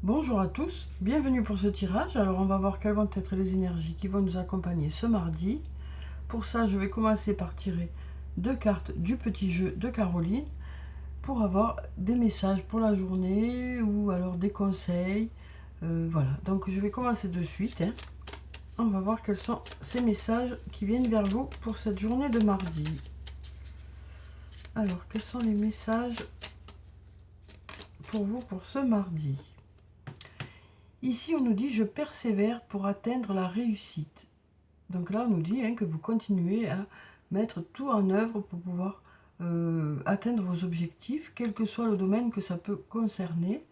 Bonjour à tous, bienvenue pour ce tirage. Alors on va voir quelles vont être les énergies qui vont nous accompagner ce mardi. Pour ça, je vais commencer par tirer deux cartes du petit jeu de Caroline pour avoir des messages pour la journée ou alors des conseils. Voilà, donc je vais commencer de suite. On va voir quels sont ces messages qui viennent vers vous pour cette journée de mardi. Alors, quels sont les messages pour vous pour ce mardi ? Ici, on nous dit « Je persévère pour atteindre la réussite ». Donc là, on nous dit que vous continuez à mettre tout en œuvre pour pouvoir atteindre vos objectifs, quel que soit le domaine que ça peut concerner.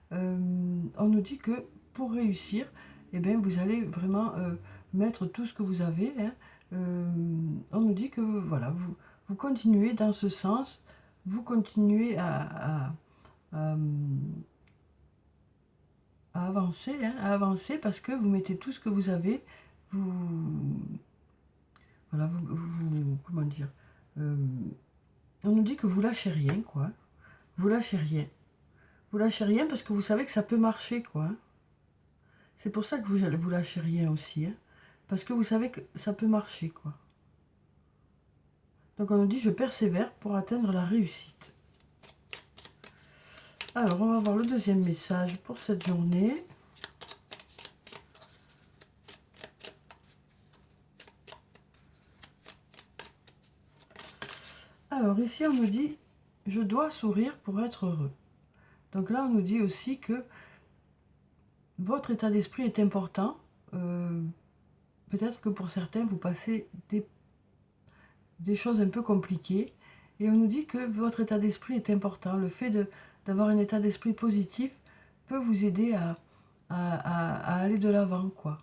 On nous dit que pour réussir, vous allez vraiment mettre tout ce que vous avez. On nous dit que voilà, vous continuez dans ce sens, vous continuez à avancer parce que vous mettez tout ce que vous avez, voilà, comment dire, on nous dit que vous lâchez rien, quoi. Vous lâchez rien. Vous lâchez rien parce que vous savez que ça peut marcher, quoi. C'est pour ça que vous lâchez rien aussi, parce que vous savez que ça peut marcher, quoi. Donc on nous dit « Je persévère pour atteindre la réussite ». Alors, on va voir le deuxième message pour cette journée. Alors, ici, on nous dit « Je dois sourire pour être heureux ». Donc là, on nous dit aussi que votre état d'esprit est important. Peut-être que pour certains, vous passez des choses un peu compliquées. Et on nous dit que votre état d'esprit est important. Le fait d'avoir un état d'esprit positif peut vous aider à aller de l'avant, quoi.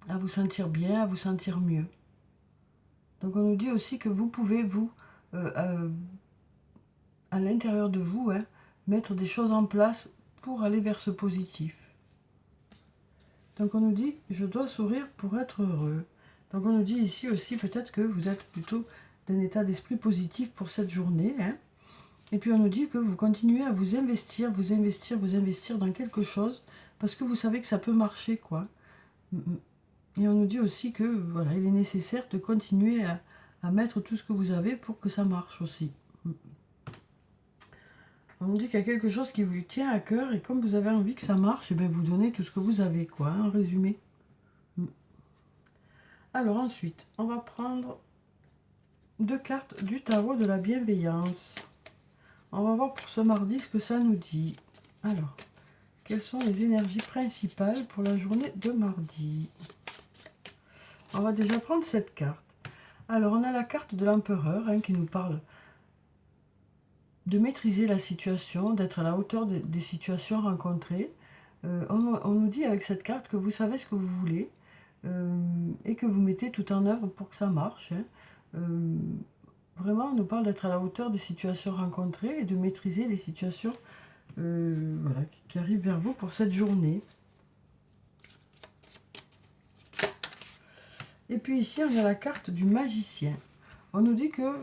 À vous sentir bien, à vous sentir mieux. Donc on nous dit aussi que vous pouvez, à l'intérieur de vous, mettre des choses en place pour aller vers ce positif. Donc on nous dit « Je dois sourire pour être heureux ». Donc on nous dit ici aussi peut-être que vous êtes plutôt d'un état d'esprit positif pour cette journée. Et puis on nous dit que vous continuez à vous investir dans quelque chose parce que vous savez que ça peut marcher, quoi. Et on nous dit aussi que voilà, il est nécessaire de continuer à mettre tout ce que vous avez pour que ça marche aussi. On nous dit qu'il y a quelque chose qui vous tient à cœur et comme vous avez envie que ça marche, vous donnez tout ce que vous avez, quoi, en résumé. Alors ensuite, on va prendre deux cartes du tarot de la bienveillance. On va voir pour ce mardi ce que ça nous dit. Alors, quelles sont les énergies principales pour la journée de mardi? On va déjà prendre cette carte. Alors, on a la carte de l'empereur qui nous parle de maîtriser la situation, d'être à la hauteur des situations rencontrées. On nous dit avec cette carte que vous savez ce que vous voulez et que vous mettez tout en œuvre pour que ça marche. Vraiment, on nous parle d'être à la hauteur des situations rencontrées et de maîtriser les situations voilà, qui arrivent vers vous pour cette journée. Et puis ici, on a la carte du magicien. On nous dit que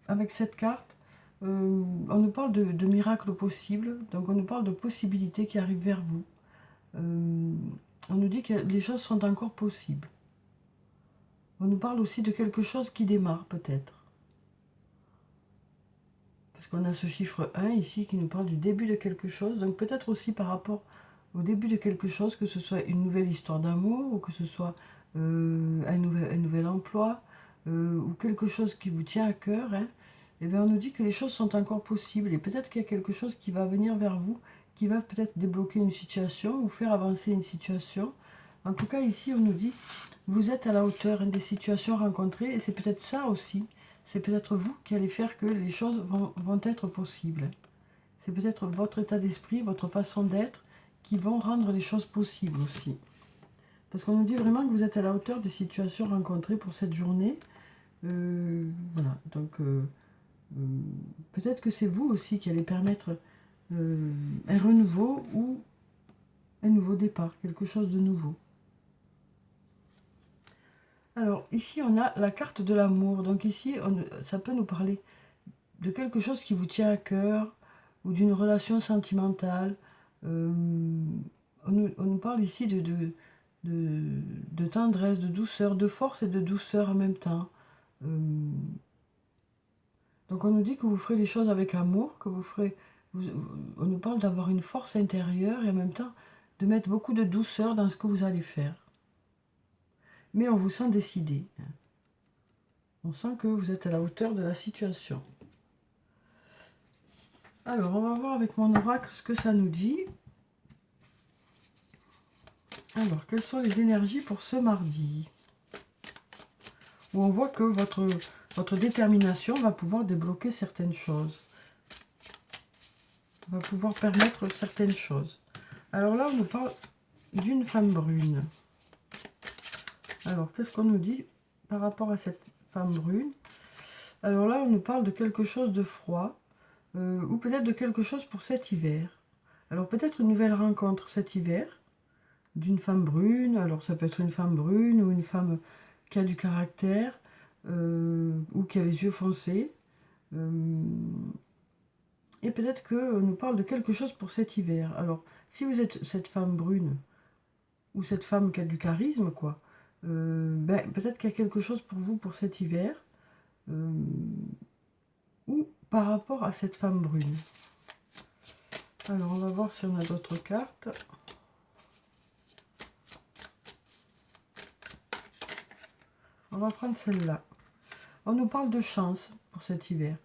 avec cette carte, on nous parle de miracles possibles, donc on nous parle de possibilités qui arrivent vers vous. On nous dit que les choses sont encore possibles. On nous parle aussi de quelque chose qui démarre peut-être. Parce qu'on a ce chiffre 1 ici qui nous parle du début de quelque chose, donc peut-être aussi par rapport au début de quelque chose, que ce soit une nouvelle histoire d'amour, ou que ce soit un nouvel emploi, ou quelque chose qui vous tient à cœur, on nous dit que les choses sont encore possibles, et peut-être qu'il y a quelque chose qui va venir vers vous, qui va peut-être débloquer une situation, ou faire avancer une situation. En tout cas, ici, on nous dit, vous êtes à la hauteur des situations rencontrées, et c'est peut-être ça aussi. C'est peut-être vous qui allez faire que les choses vont être possibles. C'est peut-être votre état d'esprit, votre façon d'être, qui vont rendre les choses possibles aussi. Parce qu'on nous dit vraiment que vous êtes à la hauteur des situations rencontrées pour cette journée. Voilà, donc peut-être que c'est vous aussi qui allez permettre un renouveau ou un nouveau départ, quelque chose de nouveau. Alors, ici, on a la carte de l'amour. Donc ici, ça peut nous parler de quelque chose qui vous tient à cœur, ou d'une relation sentimentale, On nous parle ici de tendresse, de douceur, de force et de douceur en même temps. Donc on nous dit que vous ferez les choses avec amour, que vous ferez... on nous parle d'avoir une force intérieure et en même temps de mettre beaucoup de douceur dans ce que vous allez faire. Mais on vous sent décidé. On sent que vous êtes à la hauteur de la situation. Alors, on va voir avec mon oracle ce que ça nous dit. Alors, quelles sont les énergies pour ce mardi? Où on voit que votre détermination va pouvoir débloquer certaines choses. Va pouvoir permettre certaines choses. Alors là, on nous parle d'une femme brune. Alors, qu'est-ce qu'on nous dit par rapport à cette femme brune? Alors là, on nous parle de quelque chose de froid, ou peut-être de quelque chose pour cet hiver. Alors, peut-être une nouvelle rencontre cet hiver, d'une femme brune. Alors, ça peut être une femme brune, ou une femme qui a du caractère, ou qui a les yeux foncés. Et peut-être qu'on nous parle de quelque chose pour cet hiver. Alors, si vous êtes cette femme brune, ou cette femme qui a du charisme, quoi, peut-être qu'il y a quelque chose pour vous pour cet hiver, ou par rapport à cette femme brune. Alors, on va voir si on a d'autres cartes. On va prendre celle-là. On nous parle de chance pour cet hiver.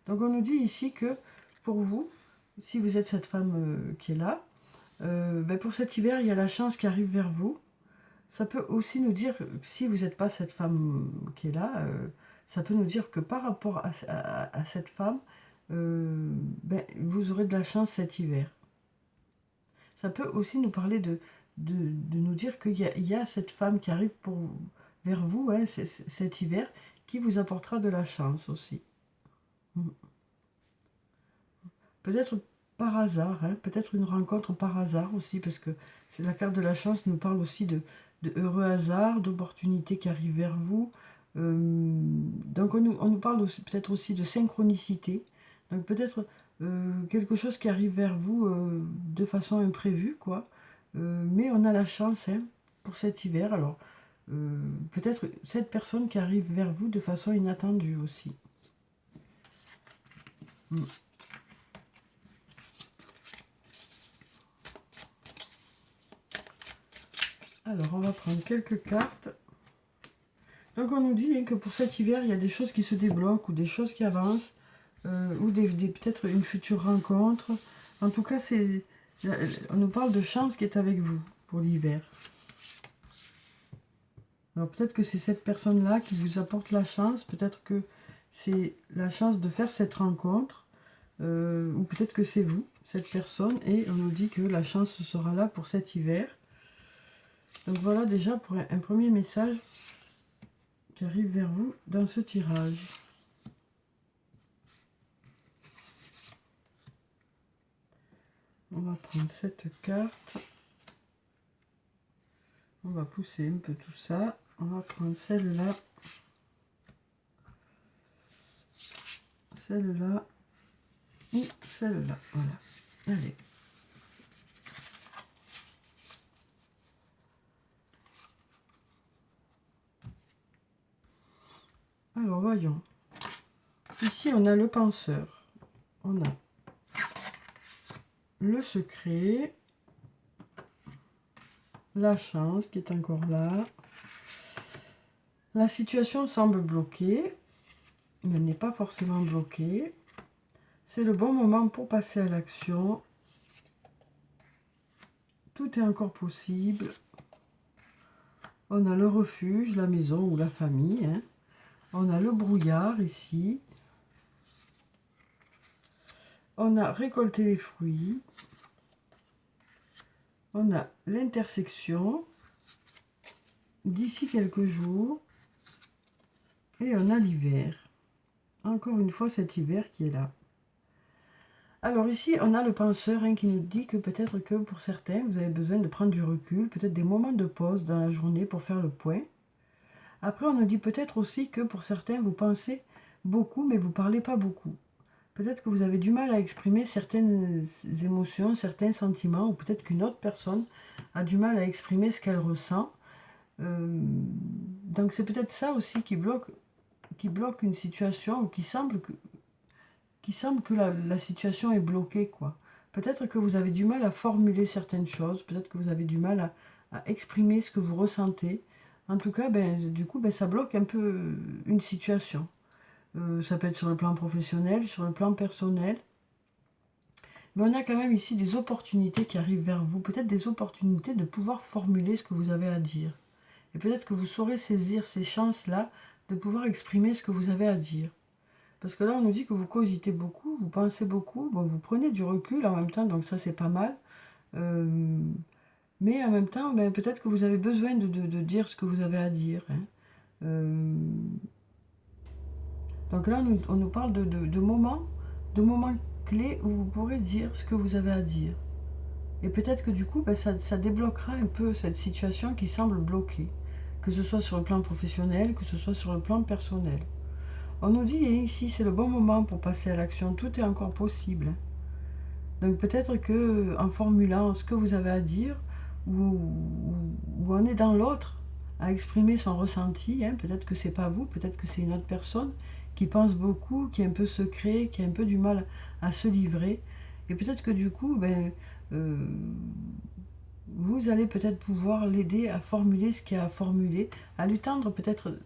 Donc, on nous dit ici que pour vous, si vous êtes cette femme qui est là, pour cet hiver, il y a la chance qui arrive vers vous. Ça peut aussi nous dire, si vous n'êtes pas cette femme qui est là, ça peut nous dire que par rapport à cette femme, vous aurez de la chance cet hiver. Ça peut aussi nous parler de nous dire qu'il y a cette femme qui arrive vers vous, hein, cet hiver, qui vous apportera de la chance aussi. Peut-être par hasard, hein, peut-être une rencontre par hasard aussi, parce que c'est la carte de la chance nous parle aussi de heureux hasards, d'opportunités qui arrivent vers vous. Donc on nous parle peut-être aussi de synchronicité. Donc peut-être quelque chose qui arrive vers vous de façon imprévue, quoi. Mais on a la chance, hein, pour cet hiver. Alors peut-être cette personne qui arrive vers vous de façon inattendue aussi. Alors, on va prendre quelques cartes. Donc, on nous dit, hein, que pour cet hiver, il y a des choses qui se débloquent ou des choses qui avancent, ou peut-être une future rencontre. En tout cas, on nous parle de chance qui est avec vous pour l'hiver. Alors, peut-être que c'est cette personne-là qui vous apporte la chance. Peut-être que c'est la chance de faire cette rencontre. Ou peut-être que c'est vous, cette personne. Et on nous dit que la chance sera là pour cet hiver. Donc voilà déjà pour un premier message qui arrive vers vous dans ce tirage. On va prendre cette carte. On va pousser un peu tout ça. On va prendre celle-là. Celle-là. Et celle-là. Voilà. Allez. Alors, voyons. Ici, on a le penseur. On a le secret. La chance qui est encore là. La situation semble bloquée, mais elle n'est pas forcément bloquée. C'est le bon moment pour passer à l'action. Tout est encore possible. On a le refuge, la maison ou la famille, hein. On a le brouillard ici. On a récolté les fruits. On a l'intersection. D'ici quelques jours. Et on a l'hiver. Encore une fois, cet hiver qui est là. Alors ici, on a le penseur, hein, qui nous dit que peut-être que pour certains, vous avez besoin de prendre du recul, peut-être des moments de pause dans la journée pour faire le point. Après, on nous dit peut-être aussi que pour certains, vous pensez beaucoup, mais vous ne parlez pas beaucoup. peut-être que vous avez du mal à exprimer certaines émotions, certains sentiments, ou peut-être qu'une autre personne a du mal à exprimer ce qu'elle ressent. Donc c'est peut-être ça aussi qui bloque une situation, ou qui semble que la situation est bloquée, quoi. Peut-être que vous avez du mal à formuler certaines choses, peut-être que vous avez du mal à exprimer ce que vous ressentez. En tout cas, du coup, ça bloque un peu une situation. Ça peut être sur le plan professionnel, sur le plan personnel. Mais on a quand même ici des opportunités qui arrivent vers vous, peut-être des opportunités de pouvoir formuler ce que vous avez à dire. Et peut-être que vous saurez saisir ces chances-là de pouvoir exprimer ce que vous avez à dire. Parce que là, on nous dit que vous cogitez beaucoup, vous pensez beaucoup, bon, vous prenez du recul en même temps, donc ça c'est pas mal. Mais en même temps, peut-être que vous avez besoin de dire ce que vous avez à dire. Hein. Donc là, on nous parle de moments clés où vous pourrez dire ce que vous avez à dire. Et peut-être que du coup, ça débloquera un peu cette situation qui semble bloquée. Que ce soit sur le plan professionnel, que ce soit sur le plan personnel. On nous dit ici, c'est le bon moment pour passer à l'action, tout est encore possible. Donc peut-être que en formulant ce que vous avez à dire, ou en aidant l'autre à exprimer son ressenti, peut-être que c'est pas vous, peut-être que c'est une autre personne qui pense beaucoup, qui est un peu secret, qui a un peu du mal à se livrer. Et peut-être que du coup, vous allez peut-être pouvoir l'aider à formuler ce qu'il a à formuler, à lui tendre peut-être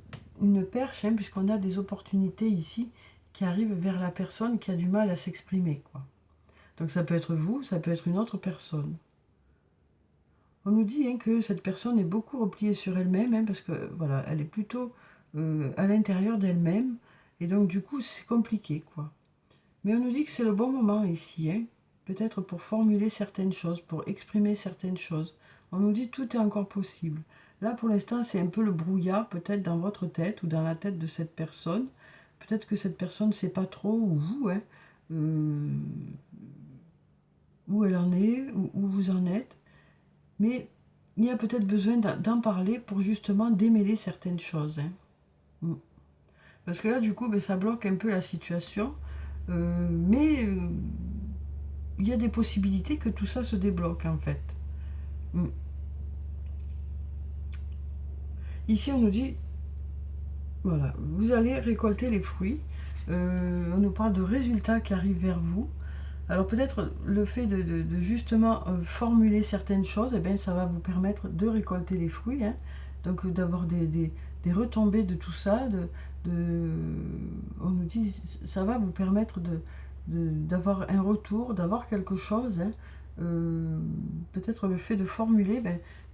une perche, puisqu'on a des opportunités ici qui arrivent vers la personne qui a du mal à s'exprimer, quoi. Donc ça peut être vous, ça peut être une autre personne. On nous dit que cette personne est beaucoup repliée sur elle-même, parce que voilà, elle est plutôt à l'intérieur d'elle-même, et donc du coup c'est compliqué, quoi. Mais on nous dit que c'est le bon moment ici, peut-être pour formuler certaines choses, pour exprimer certaines choses. On nous dit tout est encore possible. Là pour l'instant c'est un peu le brouillard, peut-être dans votre tête ou dans la tête de cette personne. Peut-être que cette personne ne sait pas trop, ou vous, où elle en est, où vous en êtes. Mais il y a peut-être besoin d'en parler pour justement démêler certaines choses. Parce que là, du coup, ça bloque un peu la situation. Mais il y a des possibilités que tout ça se débloque, en fait. Ici, on nous dit, voilà, vous allez récolter les fruits. On nous parle de résultats qui arrivent vers vous. Alors peut-être le fait de justement formuler certaines choses, ça va vous permettre de récolter les fruits, donc d'avoir des retombées de tout ça. On nous dit ça va vous permettre d'avoir un retour, d'avoir quelque chose. Peut-être le fait de formuler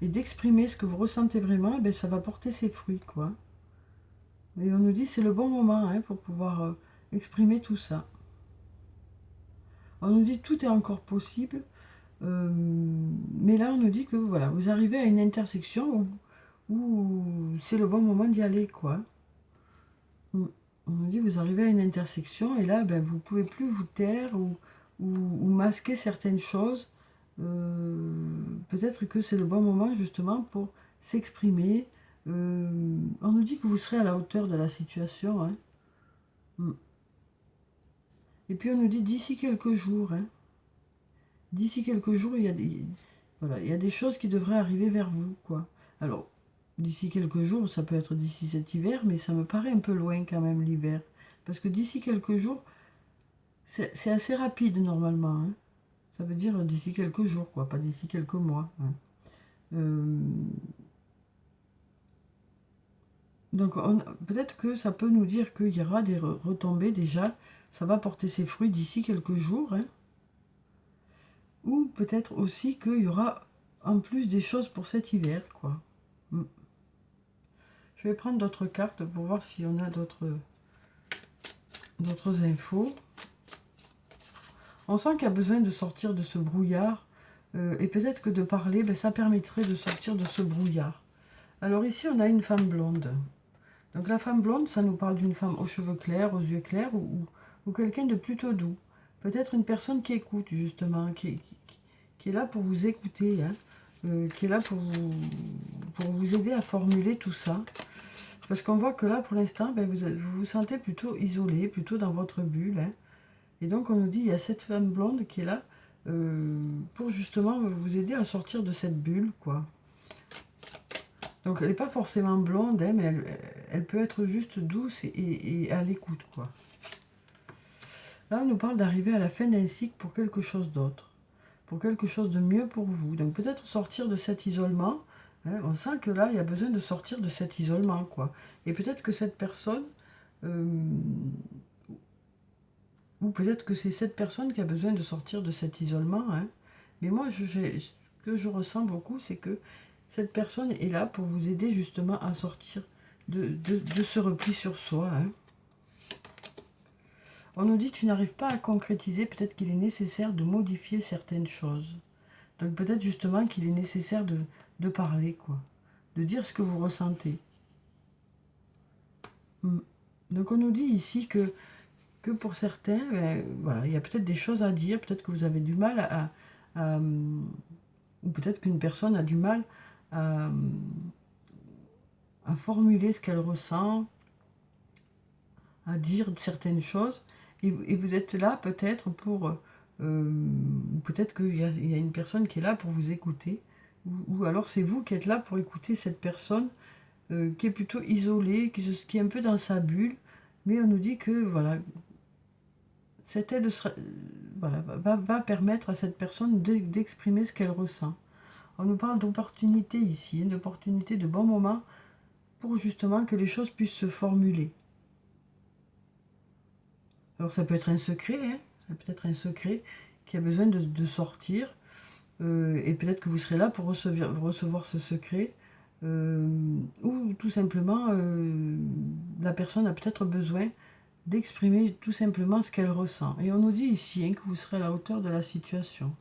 et d'exprimer ce que vous ressentez vraiment, ça va porter ses fruits, quoi. Et on nous dit c'est le bon moment pour pouvoir exprimer tout ça. On nous dit tout est encore possible, mais là on nous dit que voilà, vous arrivez à une intersection où c'est le bon moment d'y aller, quoi. On nous dit vous arrivez à une intersection et là vous pouvez plus vous taire ou masquer certaines choses. Peut-être que c'est le bon moment justement pour s'exprimer. On nous dit que vous serez à la hauteur de la situation. Et puis on nous dit d'ici quelques jours. D'ici quelques jours, il y a des choses qui devraient arriver vers vous, quoi. Alors, d'ici quelques jours, ça peut être d'ici cet hiver, mais ça me paraît un peu loin quand même l'hiver. Parce que d'ici quelques jours, c'est assez rapide normalement. Ça veut dire d'ici quelques jours, quoi, pas d'ici quelques mois. Donc peut-être que ça peut nous dire qu'il y aura des retombées déjà. Ça va porter ses fruits d'ici quelques jours. Ou peut-être aussi qu'il y aura en plus des choses pour cet hiver, quoi. Je vais prendre d'autres cartes pour voir si on a d'autres infos. On sent qu'il y a besoin de sortir de ce brouillard. Et peut-être que de parler, ça permettrait de sortir de ce brouillard. Alors ici, on a une femme blonde. Donc la femme blonde, ça nous parle d'une femme aux cheveux clairs, aux yeux clairs, ou quelqu'un de plutôt doux. Peut-être une personne qui écoute, justement, qui est là pour vous écouter, qui est là pour vous aider à formuler tout ça. Parce qu'on voit que là, pour l'instant, vous vous sentez plutôt isolé, plutôt dans votre bulle. Et donc on nous dit, il y a cette femme blonde qui est là pour justement vous aider à sortir de cette bulle, quoi. Donc elle n'est pas forcément blonde, hein, mais elle peut être juste douce et à l'écoute, quoi. Là, on nous parle d'arriver à la fin d'un cycle pour quelque chose d'autre, pour quelque chose de mieux pour vous. Donc peut-être sortir de cet isolement. Hein, on sent que là, il y a besoin de sortir de cet isolement, quoi. Et peut-être que cette personne, euh, ou peut-être que c'est cette personne qui a besoin de sortir de cet isolement. Hein. Mais moi, ce que je ressens beaucoup, c'est que cette personne est là pour vous aider justement à sortir de ce repli sur soi. Hein. On nous dit que tu n'arrives pas à concrétiser, peut-être qu'il est nécessaire de modifier certaines choses. Donc peut-être justement qu'il est nécessaire de parler, quoi. De dire ce que vous ressentez. Donc on nous dit ici que pour certains, ben, voilà, il y a peut-être des choses à dire, peut-être que vous avez du mal ou peut-être qu'une personne a du mal à, à formuler ce qu'elle ressent, à dire certaines choses, et vous êtes là peut-être pour, ou peut-être qu'il y a une personne qui est là pour vous écouter, ou alors c'est vous qui êtes là pour écouter cette personne qui est plutôt isolée, qui est un peu dans sa bulle, mais on nous dit que voilà, cette aide voilà, va permettre à cette personne d'exprimer ce qu'elle ressent. On nous parle d'opportunité ici, d'opportunité de bons moments pour justement que les choses puissent se formuler. Alors ça peut être un secret, hein, ça peut être un secret qui a besoin de sortir, et peut-être que vous serez là pour recevoir ce secret, ou tout simplement la personne a peut-être besoin d'exprimer tout simplement ce qu'elle ressent. Et on nous dit ici hein, que vous serez à la hauteur de la situation.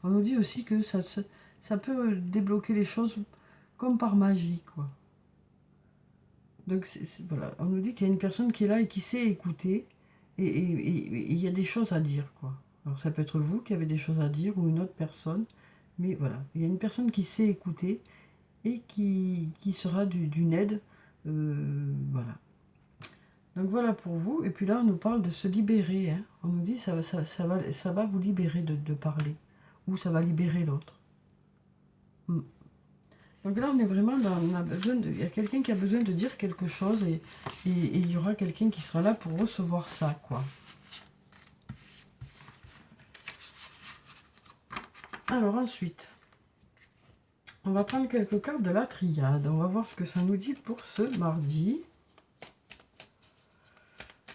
On nous dit aussi que ça peut débloquer les choses comme par magie, quoi. Donc voilà, on nous dit qu'il y a une personne qui est là et qui sait écouter, et il y a des choses à dire, quoi. Alors ça peut être vous qui avez des choses à dire ou une autre personne, mais voilà, il y a une personne qui sait écouter et qui sera d'une aide, voilà. Donc voilà pour vous. Et puis là, on nous parle de se libérer. Hein. On nous dit ça va vous libérer de parler. Ou ça va libérer l'autre. Donc là, on est vraiment on a besoin il y a quelqu'un qui a besoin de dire quelque chose et il y aura quelqu'un qui sera là pour recevoir ça, quoi. Alors ensuite, on va prendre quelques cartes de la triade. On va voir ce que ça nous dit pour ce mardi.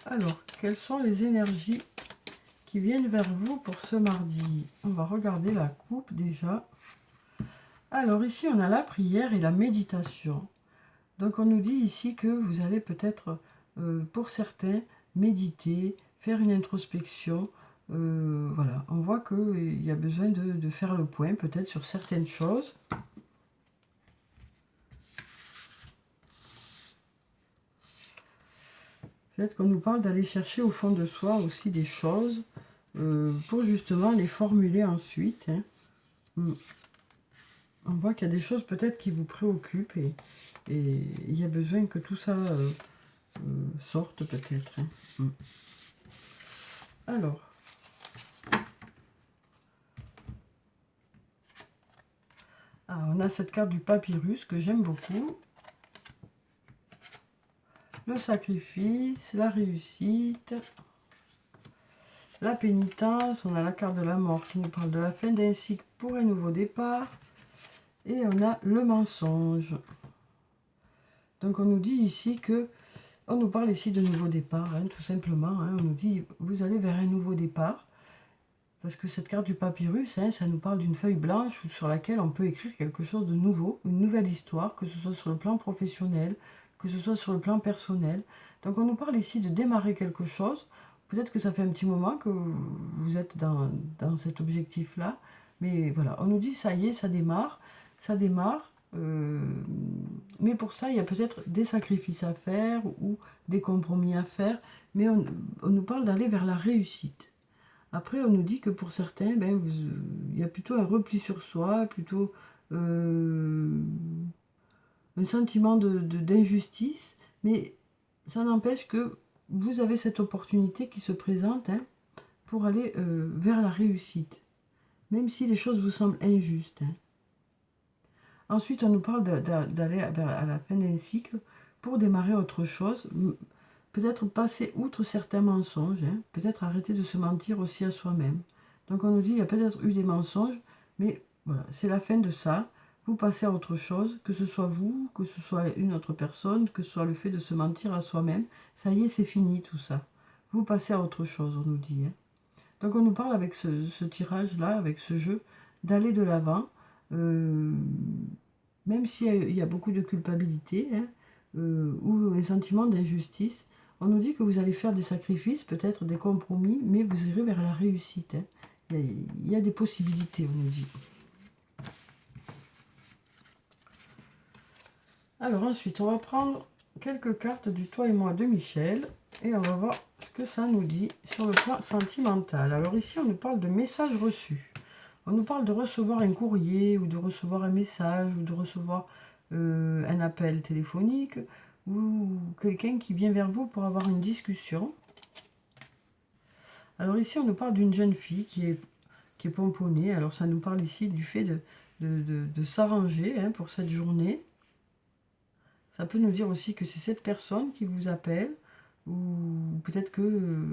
Alors, quelles sont les énergies qui viennent vers vous pour ce mardi? On va regarder la coupe déjà. Alors ici, on a la prière et la méditation. Donc on nous dit ici que vous allez peut-être, pour certains, méditer, faire une introspection. Voilà, on voit qu'il y a besoin de faire le point peut-être sur certaines choses. Peut-être qu'on nous parle d'aller chercher au fond de soi aussi des choses pour justement les formuler ensuite. Hein. On voit qu'il y a des choses peut-être qui vous préoccupent et il y a besoin que tout ça sorte peut-être. Hein. Alors, on a cette carte du papyrus que j'aime beaucoup. Le sacrifice, la réussite, la pénitence, on a la carte de la mort qui nous parle de la fin d'un cycle pour un nouveau départ. Et on a le mensonge. Donc on nous dit ici que, on nous parle ici de nouveau départ, hein, tout simplement. Hein, on nous dit, vous allez vers un nouveau départ. Parce que cette carte du papyrus, hein, ça nous parle d'une feuille blanche sur laquelle on peut écrire quelque chose de nouveau, une nouvelle histoire, que ce soit sur le plan professionnel, que ce soit sur le plan personnel. Donc on nous parle ici de démarrer quelque chose. Peut-être que ça fait un petit moment que vous êtes dans cet objectif-là. Mais voilà, on nous dit, ça y est, ça démarre. Ça démarre. Mais pour ça, il y a peut-être des sacrifices à faire ou des compromis à faire. Mais on nous parle d'aller vers la réussite. Après, on nous dit que pour certains, ben, il y a plutôt un repli sur soi, plutôt un sentiment d'injustice, mais ça n'empêche que vous avez cette opportunité qui se présente, hein, pour aller vers la réussite, même si les choses vous semblent injustes. Hein. Ensuite, on nous parle d'aller à la fin d'un cycle pour démarrer autre chose, peut-être passer outre certains mensonges, hein, peut-être arrêter de se mentir aussi à soi-même. Donc on nous dit, il y a peut-être eu des mensonges, mais voilà, c'est la fin de ça. Vous passez à autre chose, que ce soit vous, que ce soit une autre personne, que ce soit le fait de se mentir à soi-même. Ça y est, c'est fini tout ça. Vous passez à autre chose, on nous dit. Hein. Donc on nous parle avec ce tirage-là, avec ce jeu, d'aller de l'avant, même s'il y a beaucoup de culpabilité, hein, ou un sentiment d'injustice. On nous dit que vous allez faire des sacrifices, peut-être des compromis, mais vous irez vers la réussite. Hein. Il y a des possibilités, on nous dit. Alors ensuite, on va prendre quelques cartes du Toi et moi de Michel et on va voir ce que ça nous dit sur le plan sentimental. Alors ici, on nous parle de messages reçus. On nous parle de recevoir un courrier ou de recevoir un message ou de recevoir un appel téléphonique ou quelqu'un qui vient vers vous pour avoir une discussion. Alors ici, on nous parle d'une jeune fille qui est pomponnée. Alors ça nous parle ici du fait de s'arranger hein, pour cette journée. Ça peut nous dire aussi que c'est cette personne qui vous appelle, ou peut-être que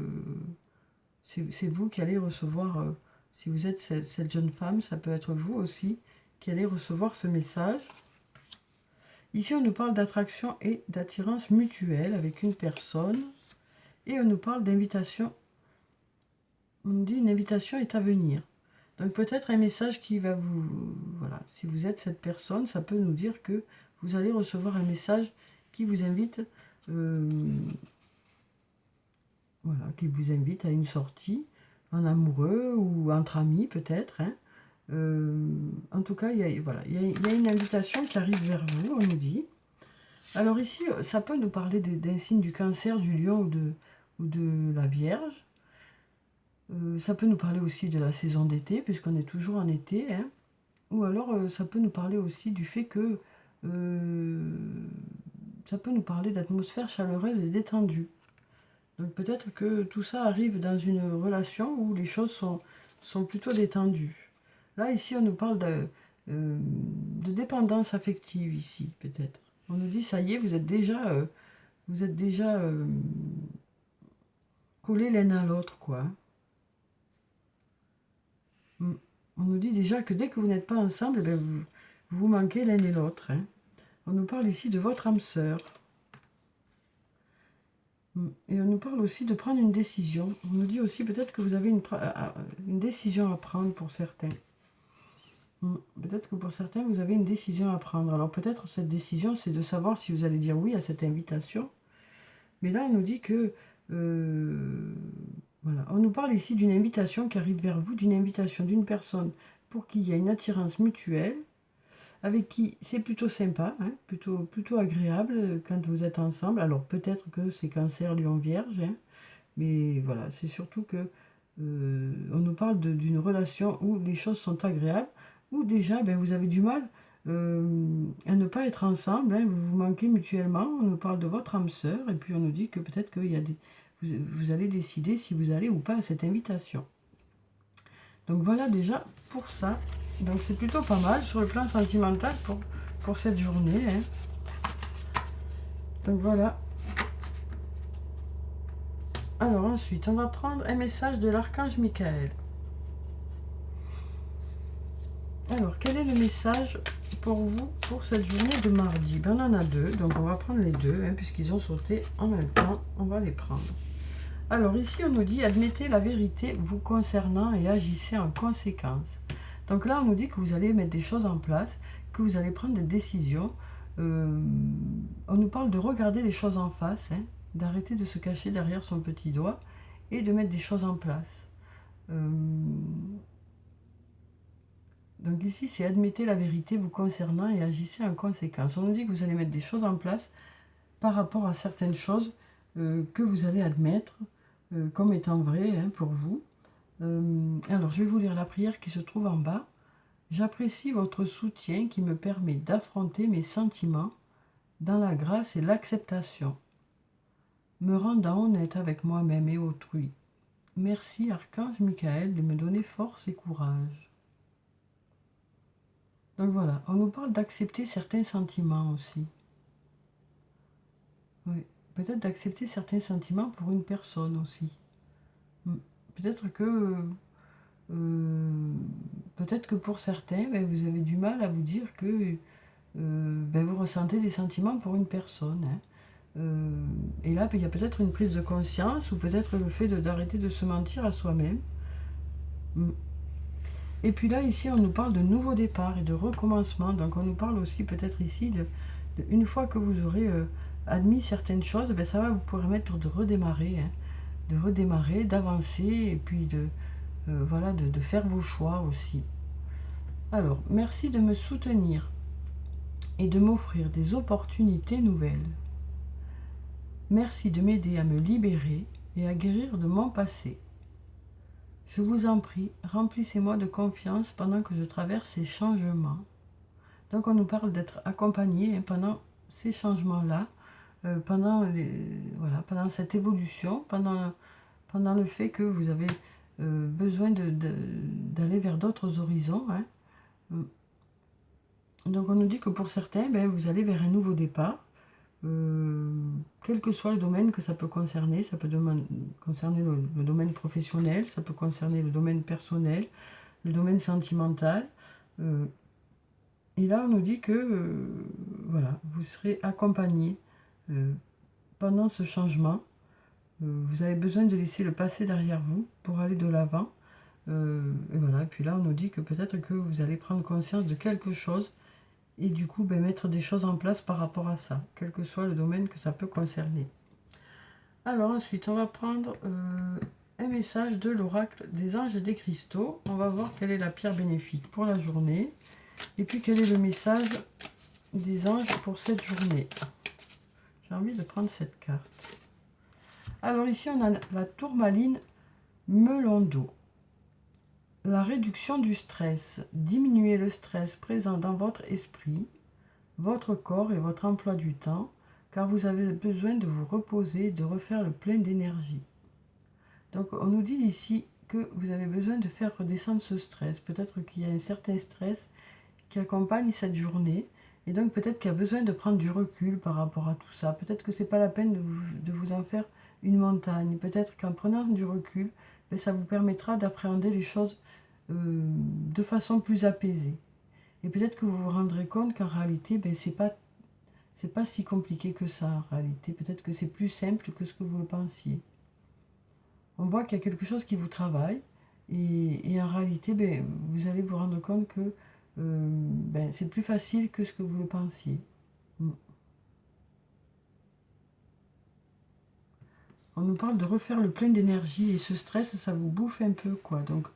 c'est vous qui allez recevoir, si vous êtes cette jeune femme, ça peut être vous aussi qui allez recevoir ce message. Ici, on nous parle d'attraction et d'attirance mutuelle avec une personne, et on nous parle d'invitation. On nous dit une invitation est à venir. Donc peut-être un message qui va vous... Voilà, si vous êtes cette personne, ça peut nous dire que vous allez recevoir un message qui vous invite, voilà, qui vous invite à une sortie en amoureux ou entre amis peut-être. Hein. En tout cas, il y a une invitation qui arrive vers vous, on nous dit. Alors ici, ça peut nous parler d'un signe du Cancer, du Lion ou de la Vierge. Ça peut nous parler aussi de la saison d'été, puisqu'on est toujours en été. Hein. Ou alors, ça peut nous parler aussi du fait que ça peut nous parler d'atmosphère chaleureuse et détendue. Donc peut-être que tout ça arrive dans une relation où les choses sont plutôt détendues. Là, ici, on nous parle de dépendance affective, ici, peut-être. On nous dit, ça y est, vous êtes déjà collés l'un à l'autre, quoi. On nous dit déjà que dès que vous n'êtes pas ensemble, ben vous manquez l'un et l'autre. Hein. On nous parle ici de votre âme sœur. Et on nous parle aussi de prendre une décision. On nous dit aussi peut-être que vous avez une décision à prendre pour certains. Peut-être que pour certains, vous avez une décision à prendre. Alors peut-être cette décision, c'est de savoir si vous allez dire oui à cette invitation. Mais là, on nous dit que... voilà. On nous parle ici d'une invitation qui arrive vers vous, d'une invitation d'une personne pour qui il y a une attirance mutuelle, avec qui c'est plutôt sympa, hein, plutôt agréable quand vous êtes ensemble. Alors peut-être que c'est Cancer, Lion, Vierge, hein, mais voilà, c'est surtout que on nous parle d'une relation où les choses sont agréables, où déjà ben, vous avez du mal à ne pas être ensemble, hein, vous vous manquez mutuellement. On nous parle de votre âme sœur, et puis on nous dit que peut-être qu'il y a vous allez décider si vous allez ou pas à cette invitation. Donc voilà déjà pour ça. Donc c'est plutôt pas mal sur le plan sentimental pour cette journée. Hein. Donc voilà. Alors ensuite, on va prendre un message de l'archange Michael. Alors, quel est le message pour vous pour cette journée de mardi? Ben, on en a deux, donc on va prendre les deux, hein, puisqu'ils ont sauté en même temps. On va les prendre. Alors ici, on nous dit, admettez la vérité vous concernant et agissez en conséquence. Donc là, on nous dit que vous allez mettre des choses en place, que vous allez prendre des décisions. On nous parle de regarder les choses en face, hein, d'arrêter de se cacher derrière son petit doigt et de mettre des choses en place. Donc ici, c'est admettez la vérité vous concernant et agissez en conséquence. On nous dit que vous allez mettre des choses en place par rapport à certaines choses que vous allez admettre comme étant vraies hein, pour vous. Alors, je vais vous lire la prière qui se trouve en bas. J'apprécie votre soutien qui me permet d'affronter mes sentiments dans la grâce et l'acceptation, me rendant honnête avec moi-même et autrui. Merci, Archange Michael, de me donner force et courage. Donc voilà, on nous parle d'accepter certains sentiments aussi. Oui, peut-être d'accepter certains sentiments pour une personne aussi. Peut-être que, euh, peut-être que pour certains, ben, vous avez du mal à vous dire que ben, vous ressentez des sentiments pour une personne. Hein. Et là, ben, il y a peut-être une prise de conscience ou peut-être le fait d'arrêter de se mentir à soi-même. Et puis là, ici, on nous parle de nouveau départ et de recommencement. Donc, on nous parle aussi peut-être ici une fois que vous aurez admis certaines choses, ben, ça va vous permettre de redémarrer, hein, de redémarrer, d'avancer et puis voilà, de faire vos choix aussi. Alors, merci de me soutenir et de m'offrir des opportunités nouvelles. Merci de m'aider à me libérer et à guérir de mon passé. Je vous en prie, remplissez-moi de confiance pendant que je traverse ces changements. Donc on nous parle d'être accompagné pendant ces changements-là, voilà, pendant cette évolution, pendant le fait que vous avez besoin d'aller vers d'autres horizons. Hein. Donc on nous dit que pour certains, ben, vous allez vers un nouveau départ, quel que soit le domaine que ça peut concerner. Ça peut concerner le domaine professionnel, ça peut concerner le domaine personnel, le domaine sentimental. Et là, on nous dit que voilà, vous serez accompagné pendant ce changement. Vous avez besoin de laisser le passé derrière vous pour aller de l'avant. Et voilà. Et puis là, on nous dit que peut-être que vous allez prendre conscience de quelque chose et du coup ben, mettre des choses en place par rapport à ça, quel que soit le domaine que ça peut concerner. Alors ensuite, on va prendre un message de l'oracle des anges et des cristaux. On va voir quelle est la pierre bénéfique pour la journée. Et puis quel est le message des anges pour cette journée. J'ai envie de prendre cette carte. Alors ici, on a la tourmaline melon d'eau. La réduction du stress. Diminuez le stress présent dans votre esprit, votre corps et votre emploi du temps, car vous avez besoin de vous reposer, de refaire le plein d'énergie. Donc on nous dit ici que vous avez besoin de faire redescendre ce stress. Peut-être qu'il y a un certain stress qui accompagne cette journée. Et donc peut-être qu'il y a besoin de prendre du recul par rapport à tout ça. Peut-être que ce n'est pas la peine de vous en faire une montagne. Peut-être qu'en prenant du recul, ben, ça vous permettra d'appréhender les choses de façon plus apaisée. Et peut-être que vous vous rendrez compte qu'en réalité, ben, c'est pas si compliqué que ça en réalité. Peut-être que c'est plus simple que ce que vous le pensiez. On voit qu'il y a quelque chose qui vous travaille. Et en réalité, ben, vous allez vous rendre compte que ben, c'est plus facile que ce que vous le pensiez. On nous parle de refaire le plein d'énergie et ce stress, ça vous bouffe un peu, quoi. Donc,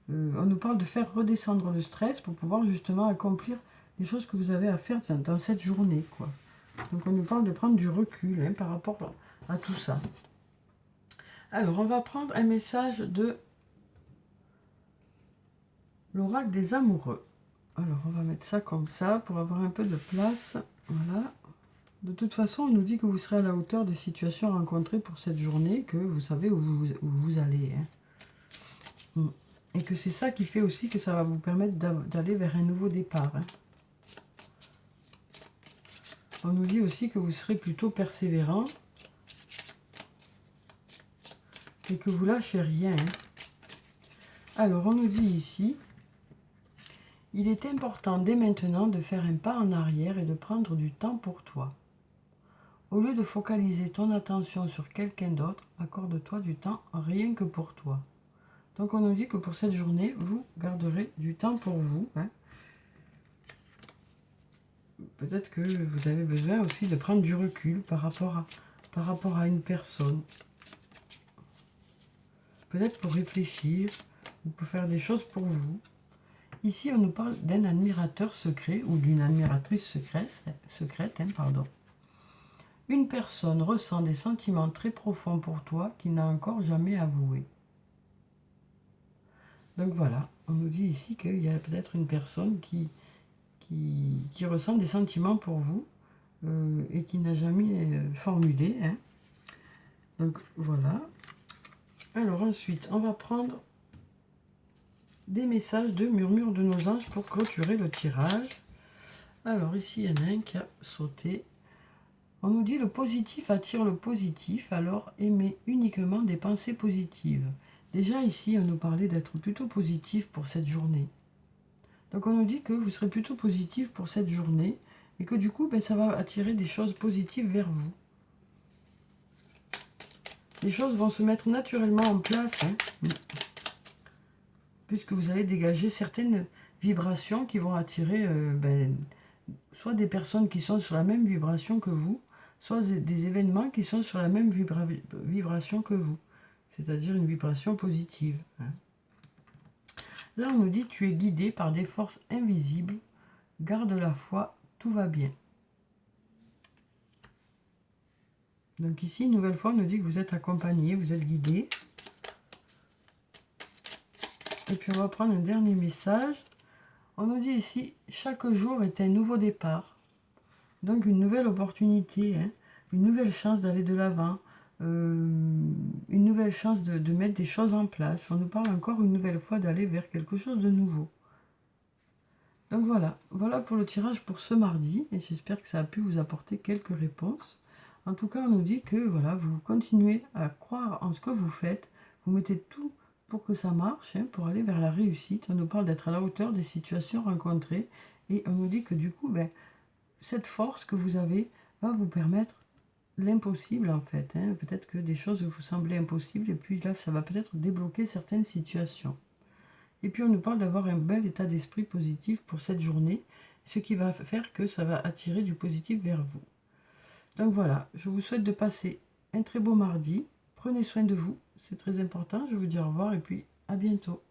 on nous parle de faire redescendre le stress pour pouvoir justement accomplir les choses que vous avez à faire dans cette journée, quoi. Donc, on nous parle de prendre du recul hein, par rapport à tout ça. Alors, on va prendre un message de l'oracle des amoureux. Alors, on va mettre ça comme ça pour avoir un peu de place. Voilà. De toute façon, on nous dit que vous serez à la hauteur des situations rencontrées pour cette journée, que vous savez où vous allez. Hein. Et que c'est ça qui fait aussi que ça va vous permettre d'aller vers un nouveau départ. Hein. On nous dit aussi que vous serez plutôt persévérant et que vous lâchez rien. Hein. Alors, on nous dit ici, il est important dès maintenant de faire un pas en arrière et de prendre du temps pour toi. Au lieu de focaliser ton attention sur quelqu'un d'autre, accorde-toi du temps rien que pour toi. Donc on nous dit que pour cette journée, vous garderez du temps pour vous. Hein. Peut-être que vous avez besoin aussi de prendre du recul par rapport à une personne. Peut-être pour réfléchir ou pour faire des choses pour vous. Ici, on nous parle d'un admirateur secret ou d'une admiratrice secrète. Une personne ressent des sentiments très profonds pour toi qu'il n'a encore jamais avoués. Donc voilà, on nous dit ici qu'il y a peut-être une personne qui ressent des sentiments pour vous et qui n'a jamais formulé. Hein. Donc voilà. Alors ensuite, on va prendre des messages de murmure de nos anges pour clôturer le tirage. Alors ici, il y en a un qui a sauté. On nous dit le positif attire le positif, alors aimez uniquement des pensées positives. Déjà ici, on nous parlait d'être plutôt positif pour cette journée. Donc on nous dit que vous serez plutôt positif pour cette journée et que du coup, ben, ça va attirer des choses positives vers vous. Les choses vont se mettre naturellement en place, hein, puisque vous allez dégager certaines vibrations qui vont attirer soit des personnes qui sont sur la même vibration que vous, soit des événements qui sont sur la même vibration que vous, c'est-à-dire une vibration positive. Hein. Là, on nous dit tu es guidé par des forces invisibles, garde la foi, tout va bien. Donc ici, une nouvelle fois, on nous dit que vous êtes accompagné, vous êtes guidé. Et puis on va prendre un dernier message. On nous dit ici, chaque jour est un nouveau départ. Donc une nouvelle opportunité, hein, une nouvelle chance d'aller de l'avant, une nouvelle chance de mettre des choses en place. On nous parle encore une nouvelle fois d'aller vers quelque chose de nouveau. Donc voilà pour le tirage pour ce mardi, et j'espère que ça a pu vous apporter quelques réponses. En tout cas, on nous dit que voilà, vous continuez à croire en ce que vous faites, vous mettez tout pour que ça marche, hein, pour aller vers la réussite. On nous parle d'être à la hauteur des situations rencontrées, et on nous dit que du coup, cette force que vous avez va vous permettre l'impossible en fait. Hein. Peut-être que des choses vous semblaient impossibles, et puis là, ça va peut-être débloquer certaines situations. Et puis on nous parle d'avoir un bel état d'esprit positif pour cette journée, ce qui va faire que ça va attirer du positif vers vous. Donc voilà, je vous souhaite de passer un très beau mardi. Prenez soin de vous, c'est très important. Je vous dis au revoir et puis à bientôt.